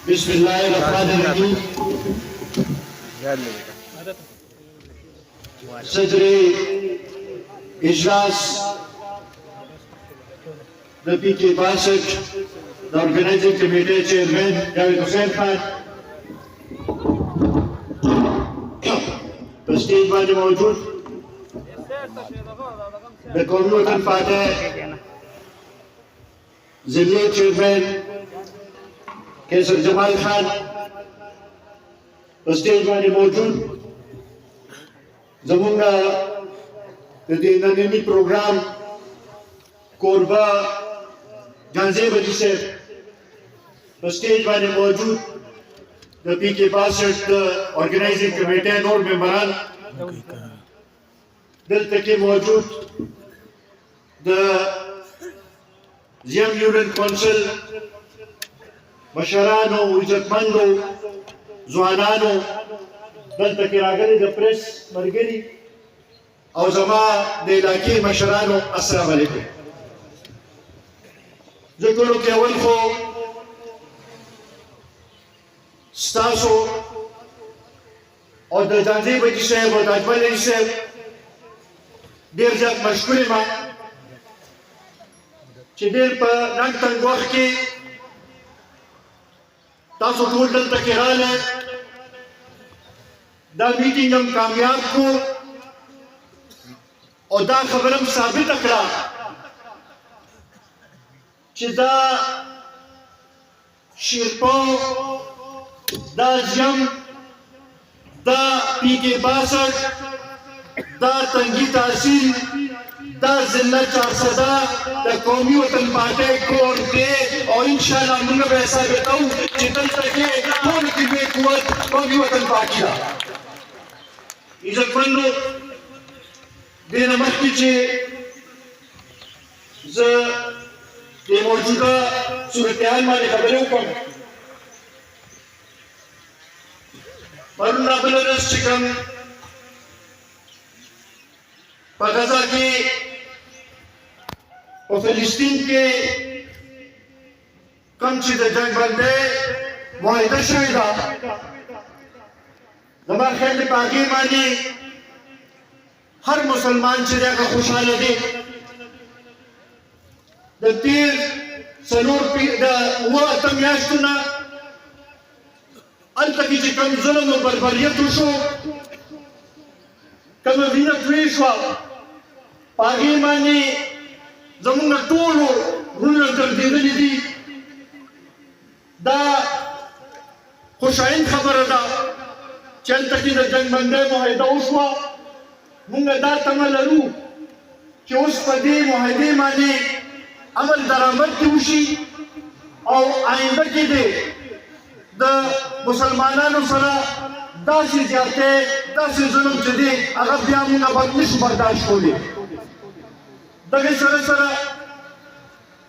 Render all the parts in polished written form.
بسم الله الرحمن الرحیم. صدر اجلاس د پی کے 62 د ارګنایزینګ کمیټې چیرمن جاوید حسین خان په سټیج باندې موجود، د قومي وطن فاتح ضلعي چیرمن کیسر جمال خان په سټیج باندې موجود، زمونږ د دې ننني پروګرام کوربه جانځي بچي صاحب په سټیج باندې موجود، د پی کے 62 د ارګنایزینګ کمیټې نور ممبران دلته کې موجود، د زیم یونین کونسل مشرانو، عزتمندو، ځوانانو دلته کې راغلي، د پریس ملګري او زما د علاقې مشرانو، السلام علیکم. زه ټولو کې اول خو ستاسو او د جانځي بچي صاحب او د اجمل علي صاحب ډېر زیات مشکور یم چې ډېر په لنډ تنګ وخت کې تاسو ټول دلته کې راغلئ، دا میټینګ هم کامیاب کړو او دا خبره هم ثابته کړه چې دا شیرپو، دا زیم، دا پی کے 62، دا تنگی تحصیل، دا ضلع 400 د قومي وطن پارټۍ کور دی او انشاءالله موږ به ثابتوو چې دلته کې ټول کې بې قوت قومي وطن پارټي ده. عزتمندو، دې نه مخکې چې زه د موجوده صورتحال باندې خبرې وکړم، پرون رابله ورځ چې کوم په غزه کې په فلسطین کې کوم چې د جنګ بندۍ معاهده شوې ده، زما خیال دی په هغې باندې هر مسلمان چې دی هغه خوشحاله دی. د تېر څلور د اوه اته میاشتو نه هلته کې چې کوم ظلم او بربریت وشو، کومه وینه توی شوه، په هغې باندې زمونږ ټولو زړونه دردېدلي دي. دا خوشاین خبره ده چې هلته کې د جنګ بندۍ معاهده وشوه. مونږ دا تمه لرو چې اوس په دې معاهدې باندې عمل درآمد کې وشي او آینده کې دی د مسلمانانو سره داسې زیاتې، داسې ظلم چې دی هغه بیا مونږ به نشو برداشت کولی. دغې سره سره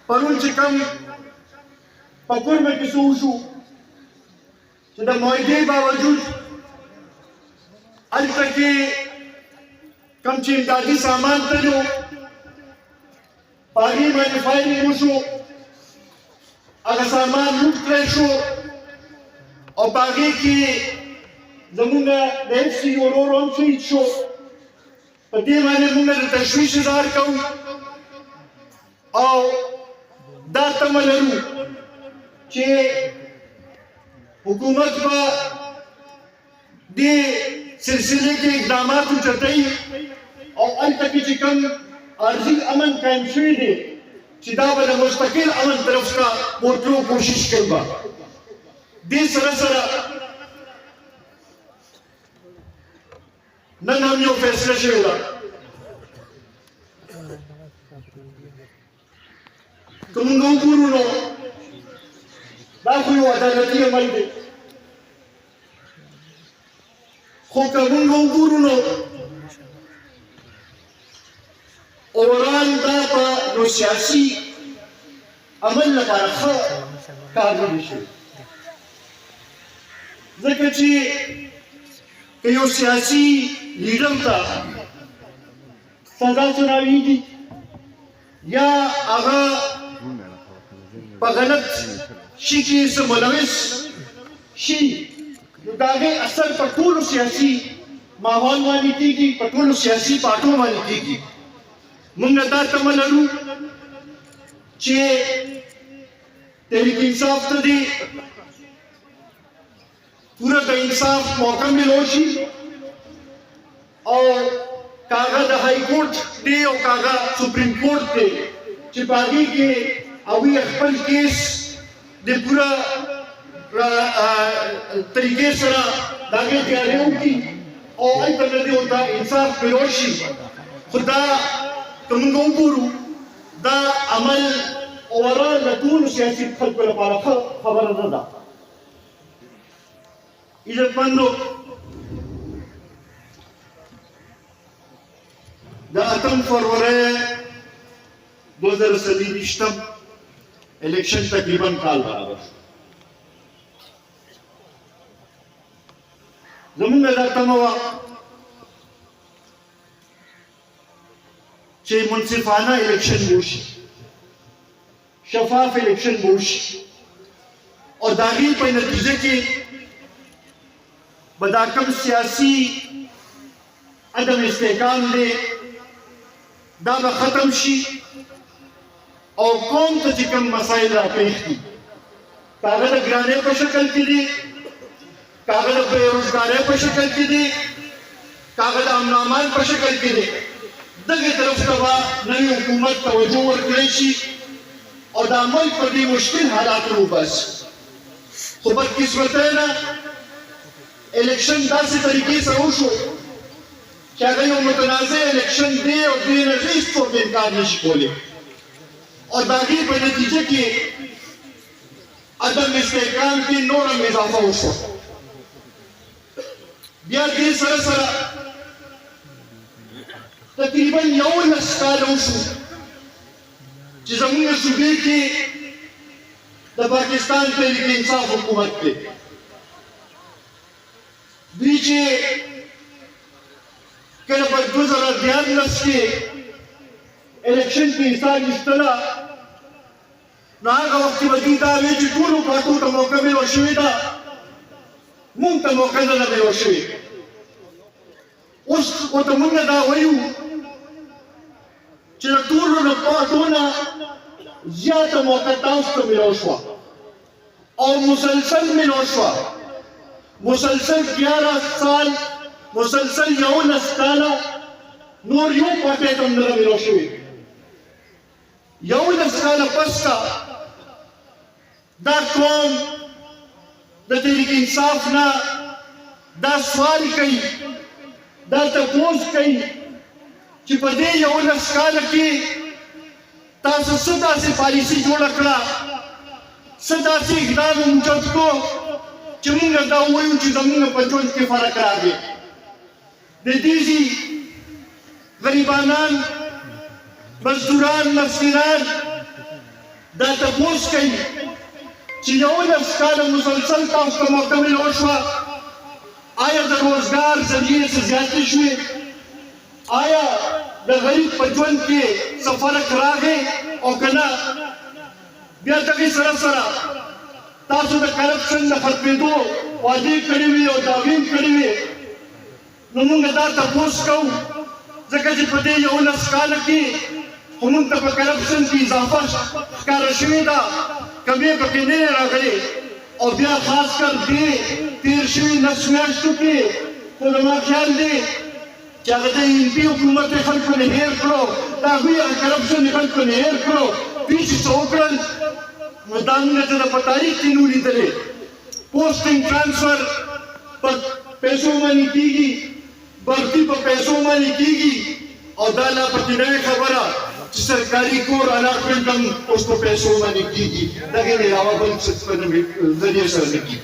پرون چې کوم په کورمه کې څه وشو چې د معاهدې باوجود هلته کې کوم چې امدادي سامان تلو په هغې باندې فایرینګ وشو، هغه سامان لوټ کړی شو او په هغې کې زمونږ د ایف سی ورور هم شهید شو. په دې باندې مونږ د تشویش اظهار کوو او دا تمه لرو چې حکومت به دې سلسلې کې اقدامات اوچتوي او هلته کې چې کوم عارضي امن قایم شوی دی چې دا به د مستقل امن طرف ته ورتلو کوشش کوي. به دې سره سره نن هم یو فیصله شوې ده، که موږ وګورو نو دا خو یو عدالتي عمل دی، خو که موږ وګورو نو اوورال دا په یو سیاسي عمل لپاره ښه کار نه دی شوی، ځکه چې که یو سیاسي لیډر ته سزا سناویږي یا هغه په غلط شي کې څه ملوث شي نو د هغې اثر په ټولو سیاسي ماحول باندې کېږي، په ټولو سیاسي پارټو باندې کېږي. موږ دا تمه لرو چې تحریک انصاف ته دې پوره د انصاف موقع ملو شي او کاغه د هائی کورټ دی او کاغه سپریم کورټ دی چې په هغې کې هغوی خپل کیس د پوره طریقې سره د هغې تیاری وکړي او هلته نه دې ورته انصاف ملو شي. خو دا که موږ وګورو دا عمل اوورال د ټولو سیاسي خلکو لپاره ښه خبره نه ده. عزتمندو، د 8 فروری 2023 الیکشن تقریبا کال برابر شو. زمونږ دا تمه وه چې منصفانه الیکشن وشي، شفاف الیکشن وشي او د هغې په نتیجه کې به دا کوم سیاسي عدم استحکام دی دا به ختم شي او قوم ته چې کوم مسایل راپېښ دي که هغه د ګرانۍ په شکل کې دي، که هغه د بېروزګارۍ په شکل کې دي، که هغه د امن امان په شکل کې دي، دغې طرف ته به نوي حکومت توجه ورکړی شي او دا ملک په دې مشکل حالاتو وباسي. خو بدقسمتۍ نه الیکشن داسې طریقې سره وشو چې هغه یو متنازع الیکشن دی او دې نه هېڅ څوک انکار نشي کولی او د هغې په نتیجه کې عدم استحکام کې نور هم اضافه وشوه. بیا دې سره سره تقریبا 11 کاله وشو چې زموږ صوبې کې د پاکستان تحریک انصاف حکومت دی. دوی چې کله په 2014 کې الیکشن کې حصہ اخیستله نو هغه وخت به دوی دا وایي چې ټولو پارټو ته موقع ملو شوې ده، موږ ته موقع نه ده ملو شوې. اوس ورته موږ دا وایو چې د ټولو پارټو نه زیاته موقع تاسو ته ملو شوه او مسلسل ملو شوه، مسلسل 11 سال، مسلسل 11 کاله نور یو پارټۍ ته هم نه ده ملو شوې. 11 کاله پس ته دا قوم د تحریک انصاف نه دا سوال کوي، دا تپوس کوي چې په دې 11 کاله کې تاسو څه داسې پالیسي جوړه کړه، څه داسې اقدام موجود کړو چې موږ دا ووایو چې زموږ په ژوند کې فرق راغی. د دې غریبانان، مزدوران، مسکینان دا تپوس کوي چې 11 کاله مسلسل تاسو ته موقع ملو شوه، آیا د روزګار ذریعې څه زیاتې شوې؟ آیا د غریب په ژوند کې څه فرق راغی او که نه؟ بیا دغې سره سره تاسو د کرپشن د ختمېدو وعدې کړې وي او دعوې هم کړې وي. نو موږ دا تپوس کوو ځکه چې په دې 11 کاله کې خو موږ ته په کرپشن کې اضافه ښکاره شوې ده، کمې پکې نه یې راغلې او بیا خاص کر دې تېر شوي 9 میاشتو کې خو زما خیال دی چې هغه د MP حکومت یې خلکو نه هېر کړو، د هغوی هغه کرپشن یې خلکو نه هېر کړو. دوی چې څه وکړل نو دا موږ ته په تاریخ کې نه ولیدلې. پوسټینګ ټرانسفر په پیسو باندې کېږي، برتي په پیسو باندې کېږي او دا لا پکې نوې خبره چې سرکاري کور الاټمنټ هم اوس په پیسو باندې کېږي، دغې نه علاوه بل څه په ذریعې سره نه کېږي.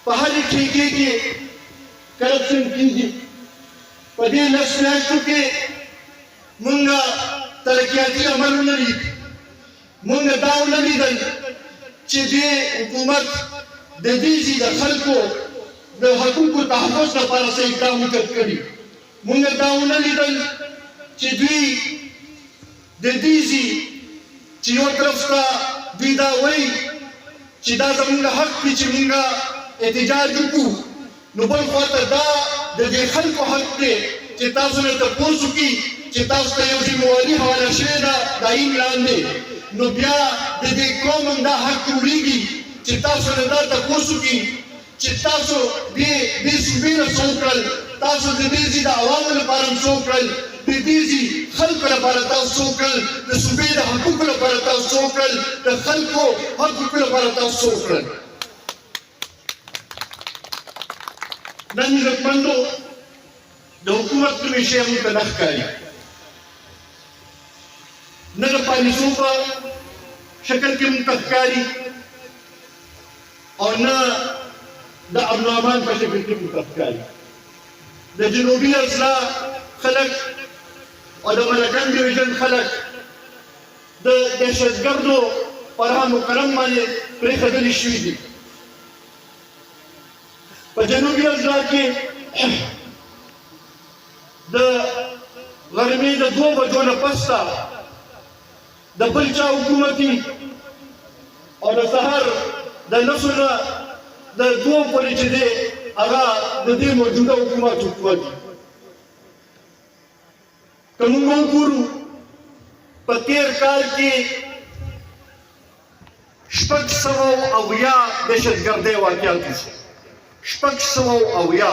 په هرې ټیکې کې کرپشن کېږي. په دې 10 میاشتو کې موږ ترقیاتي عمل ونه لید، موږ دا ونه لیدل چې دې حکومت د دې د خلکو د حقوقو تحفظ لپاره څه اقدام کړي. موږ دا ونه لیدل چې دوی د دې چې یو طرف ته دوی دا وایي چې دا زموږ حق دی چې موږ احتجاج وکړو نو بل خواته دا د دې خلکو حق دی چې تاسو نه تپوس وکړي چې تاسو ته یو ذمواري حواله شوې ده د آیین لاندې نو بیا د دې قوم هم دا حق جوړېږي چې تاسو نه دا تپوس وکړي چې تاسو دې صوبې نه څه وکړل تاسو د دې ځای د عوامو لپاره هم څه وکړل د دې ځای خلکو لپاره تاسو څه وکړل د صوبې د حقوقو لپاره تاسو څه وکړل د خلکو حقوقو لپاره تاسو څه وکړل نن عزتمندو د حکومت کومې شی موږ ته نه ښکاري نه د پالیسو په شکل کې موږ ته ښکاري او نه د امن و امان په شکل کې موږ ته ښکاري د جنوبي اضلاع خلک او د ملکن ډیویژن خلک د دهشتګردو فرهان مکرم باندې پرېښودلي شوي دي په جنوبي اضلاع کې د غرمې د 2 بجو نه پس ته د بل چا حکومتي او د سهار د 9 نه د 2 پورې چې دی هغه د دې موجوده حکومت حکومت که موږ وګورو په تېر کال کې 680 دهشتګردۍ واقعات وشو 680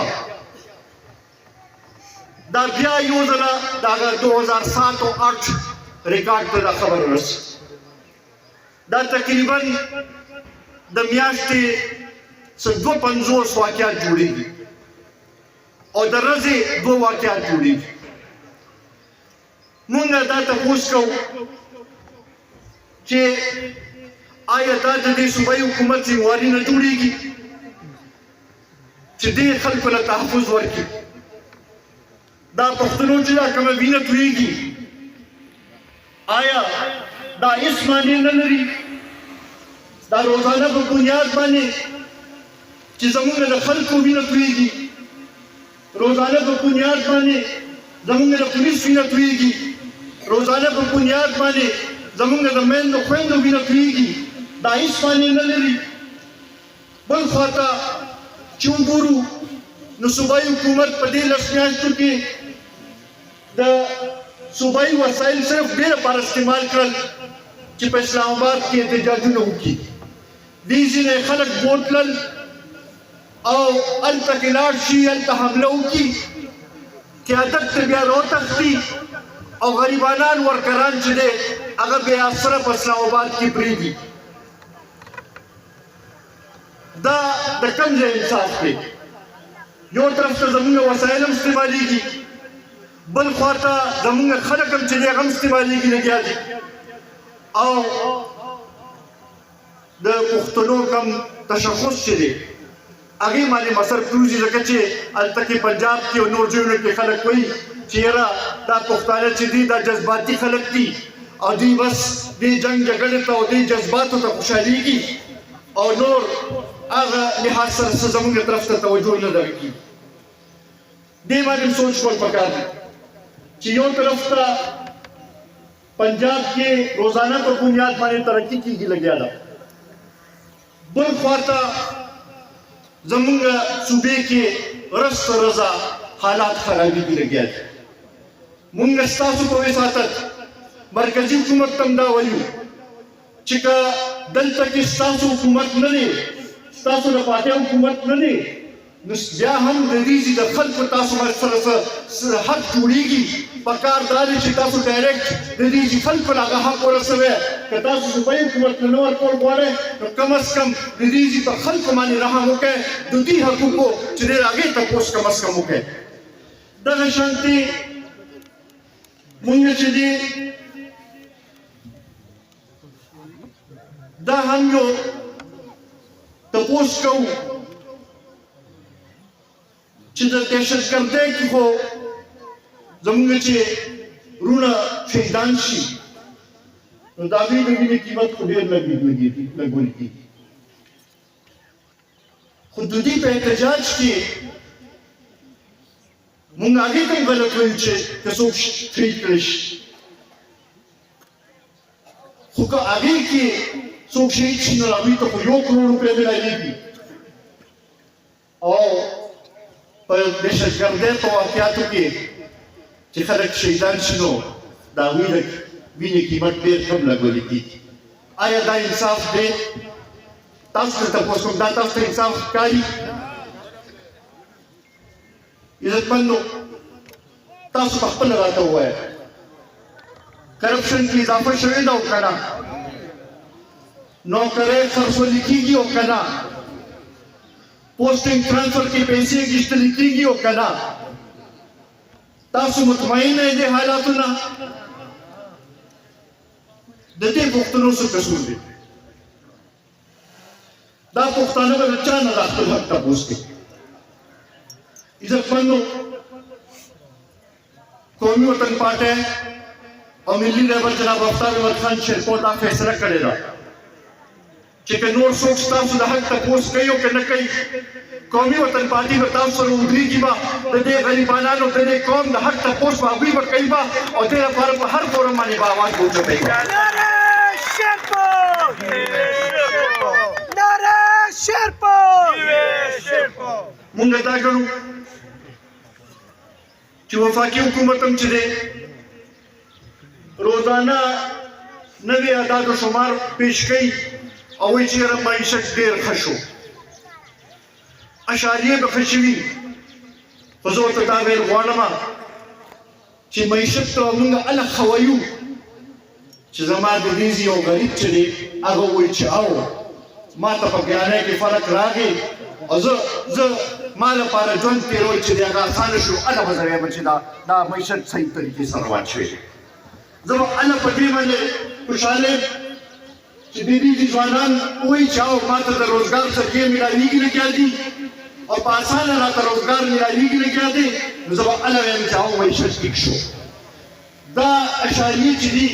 دا بیا یو ځله د هغه 2007 او 8 ریکارډ ته دا خبر ورسېد دا تقریبا د میاشتې 250 واقعات جوړېږي او د ورځې 2 واقعات جوړېږي مونږ دا تپوس کوو چې آیا دا د دې صوبایي حکومت ذمواري نه جوړېږي چې دې خلکو له تحفظ ورکړي دا پښتنو چې دا کومه وینه تویېږي آیا دا هېڅ معنی نه لري دا روزانه په بنیاد باندې چې زموږ د خلکو وینه تویېږي روزانه په بنیاد باندې زموږ د پولیس وینه تویېږي روزانه په بنیاد باندې زموږ د میندو خویندو وینه تویېږي دا هېڅ معنی نه لري بل خواته چې وګورو نو صوبایي حکومت په دې 10 میاشتو کې د صوبایي وسایل صرف دې لپاره استعمال کړل چې په اسلام آباد کې احتجاجونه وکړي دې ځینې خلک بوتلل او هلته کې لاړ شي هلته حمله وکړي قیادت ته بیا راوتښتي او غریبانان ورکران چې دی هغه بې اثره په اسلام آباد کې پرېږدي دا د کوم ځای انصاف دی یو طرف ته زموږ وسایل هم استعمالېږي بل خواته زموږ خلک هم چې دی هغه هم استعمالېږي لګیا دي او د پښتنو کم تشخص چې دی هغې باندې مصر پروزي ځکه چې هلته کې پنجاب کې او نور ځایونو کې خلک وایي چې یاره دا پښتانه چې دي دا جذباتي خلک دي او دوی بس دې جنګ جګړې ته او دې جذباتو ته خوشحالېږي او نور هغه لحاظ سره څه زموږ طرف ته توجه نه درکړي دې باندې سوچ کول پکار دی چې یو طرف ته پنجاب کې روزانه په بنیاد باندې ترقي کېږي لګیا ده بل خواته زموږ صوبې کې ورځ تر ورځه حالات خرابېږي لګیا دي مونږ ستاسو په وساطت مرکزي حکومت ته هم دا وایو چې که دلته کې ستاسو حکومت نه دی ستاسو د فاتح حکومت نه دی نو بیا هم د دې د خلکو تاسو سره حق جوړېږي پکار دا دی چې تاسو ډایرکټ د دې خلکو له هغه حق ورسوئ که تاسو صوبایي حکومت نه ورکول غواړئ نو کم از کم د دې په خلکو باندې رحم وکړئ د دې حقوقو چې دی هغې تپوس کم از کم وکړئ دغه شانتې مونږ چې دی دا هم یو تپوس کوو چې د دهشتګردۍ کې خو زموږ چې وروڼه شهیدان شي نو د هغوی د وینې قیمت خو ډېر لګول کېږي خو د دوی په احتجاج کې مونږ هغې ته هم غلط وایو چې که څوک شهید کړی شي خو که هغې کې څوک شهید شي نو هغوی ته خو 1 کروڑ روپۍ میلاویږي او په دهشتګردۍ په واقعاتو کې چې خلک شهیدان شي نو د هغوی د وینې قیمت ډېر کم لګولی کېږي آیا دا انصاف دی تاسو ته تپوس کوم دا تاسو ته انصاف ښکاري عزتمندو تاسو په خپله راته ووایه کرپشن کې اضافه شوې ده او که نه نوکرۍ خرڅولي کېږي او که نه پوسټینګ ټرانسفر کې پیسې اخیستلې کېږي او که نه تاسو مطمئن یې دې حالاتو نه د دې پوښتنو څه قصور دی دا پښتانه به د چا نه دا خپل حق تپوس کوي عزتمندو قومي وطن پارټۍ او ملي لیبر جناب افطار احمد خان شیرپور دا فیصله کړې ده چې که نور څوک ستاسو د حق تپوس کوي او که نه کوي قومي وطن پارټي به تاسو سره ودرېږي به د دې غریبانانو د دې قوم د حق تپوس به هغوی به کوي به او دې لپاره په هر فورم باندې به اواز اوچتوي به مونږ دا ګڼو چې وفاقي حکومت هم چې دی روزانه نوي اعداد و شمار پیش کوي او وایي چې یاره معیشت ډېر ښه شو اشاریې به ښه شوي خو زه ورته دا ویل غواړم چې معیشت ته مونږ هله ښه وایو چې زما د دې یو غریب چې دی هغه وایي چې او ما ته په ګرانۍ کې فرق راغی او زه ما لپاره ژوند تېرول چې دی هغه اسانه شو هله به زه وایم چې دا معیشت صحیح طریقې سره روان شوی دی زه به هله په دې باندې خوشحاله یم چې د دې ځوانان وایي چې او ما ته د روزګار ذریعې میلاویږي لګیا دي او په اسانه راته روزګار میلاویږي لګیا دی نو زه به هله وایم چې او معیشت ټیک شو دا اشاریې چې دي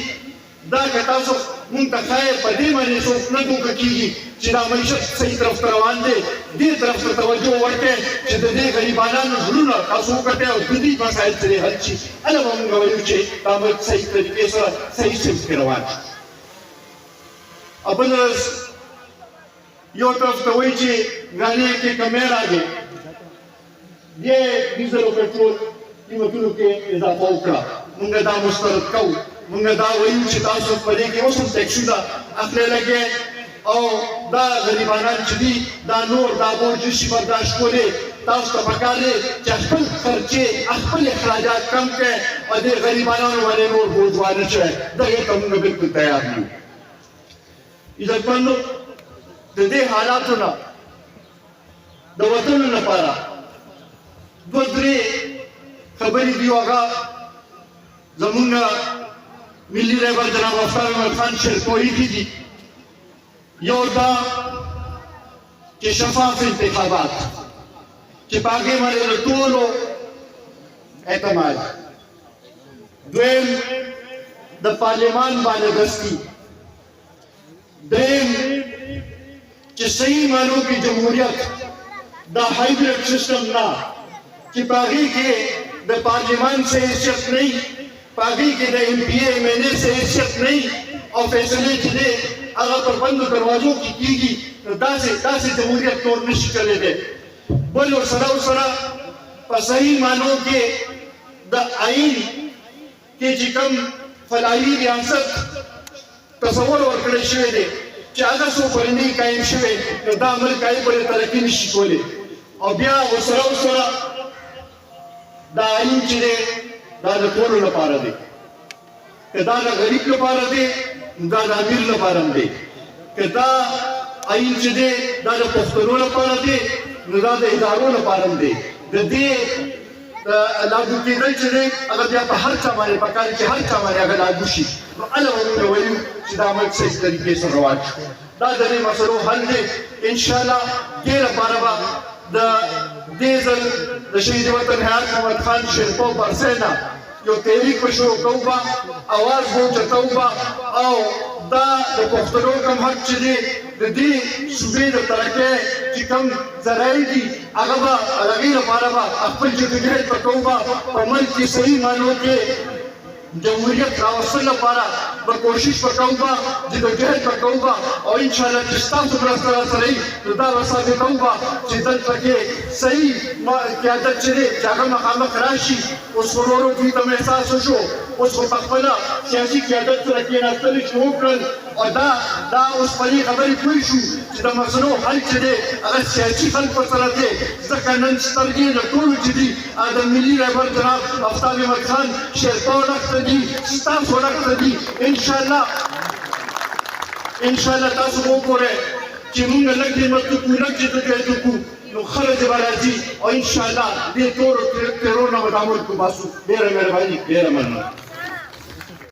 دا که تاسو مونږ ته ښایي په دې باندې څوک نه ټوکه کېږي چې دا معیشت صحیح طرف ته روان دی دې طرف ته توجه ورکړئ چې د دې غریبانانو زړونه تاسو وکتئ او د دې مسایل ترې حل شي هله به مونږ وایو چې دا به صحیح طریقې سره صحیح سمت کې روان شي او بل یو طرف ته وایي چې ګاډۍ کې کمی راغی دې ډیزل او پټرول قیمتونو کې اضافه وکړه مونږ دا مسترد کوو مونږ دا وایو چې تاسو په دې کې اوس هم ټیکسونه اخلئ لګئ او دا غریبانان چې دي دا نور دا بوج نشي برداشت کولی تاسو ته پکار دی چې خپل خرچې خپل اخراجات کم کړئ او دې غریبانانو باندې نور بوج وانه شئ دغې ته مونږ بلکل تیار یو عزتمندو د دې حالاتو نه د وطن لپاره دوه درې خبرې دي هغه زمونږ ملي لیبر جناب افطار احمد خان شیرپوري کې دي یو دا چې شفاف انتخابات چې په هغې باندې د ټولو اعتماد دویم د پارلمان باندې دستي دریم چې صحیح معنو کې جمهوریت دا هایبریډ سسټم نه چې په هغې کې د پارلمان سے حیثیت نه وي په هغې کې د ایم پی اے ایم این اے سے حیثیت نه وي او فیصلې چې دی هغه پر بندو دروازو کې کېږي نو داسې جمهوریت نور نشي کولی بل ورسره په صحیح معنو کې د آئین کې چې کوم فلاحي ریاست تصور ورکړی شوی دی چې هغه څو کلنۍ قایم شوی نو دا ملک هغې پورې ترقي نشي کولی او بیا ورسره دا آئین چې دی دا د ټولو لپاره دی که دا د غریب لپاره دی دا د امیر لپاره هم دی که دا آئین چې دی دا د پښتنو لپاره دی نو دا د ادارو لپاره هم دی د دې لاګو کېدل چې دی هغه بیا په هر چا باندې پکار چې هر چا باندې هغه لاګو شي نو هله به موږ وایو چې دا عمل صحیح طریقې سره روان شو دا د دې مسلو حل دی انشاءالله دې لپاره به د دې ځل د شهید وطن حیات محمد خان شیرپور پرسۍ نه یو تحریک به شروع کوو به اواز به اوچتوو به او دا د پښتنو کوم حق چې دی د دې صوبې د ترقۍ چې کوم ذرایع دي هغه به هغې لپاره به خپل جدوجهد به کوو به په ملک کې صحیح معنو کې جمهوریت راوستل لپاره به کوشش وکړو جدوجہد وکړو او ان شاء الله چې تاسو مرسته سره نو دا ثابتوم چې دلته کې صحیح قیادت چې هغه مخامخ راشي اوس ورورو کې ته احساس وشو اوس په خپل سیاسي قیادت سره کېناستل شروع کړل او دا اوس په دې خبرې پوه شو چې د مسلو حل چې دی هغه سیاسي حل په سره دی ځکه نن سترګې د ټولو چې دي د ملي رهبر جناب آفتاب احمد خان شیرپا ډاکټر دي ستاسو ډاکټر دي ان شاء الله تاسو وګورئ چې موږ لږ دې مطلب لږ دې وکړو نو خلک به راځي او ان شاء الله دې ټول تیرونه به د عمل کو باسو ډېره مهرباني ډېره مننه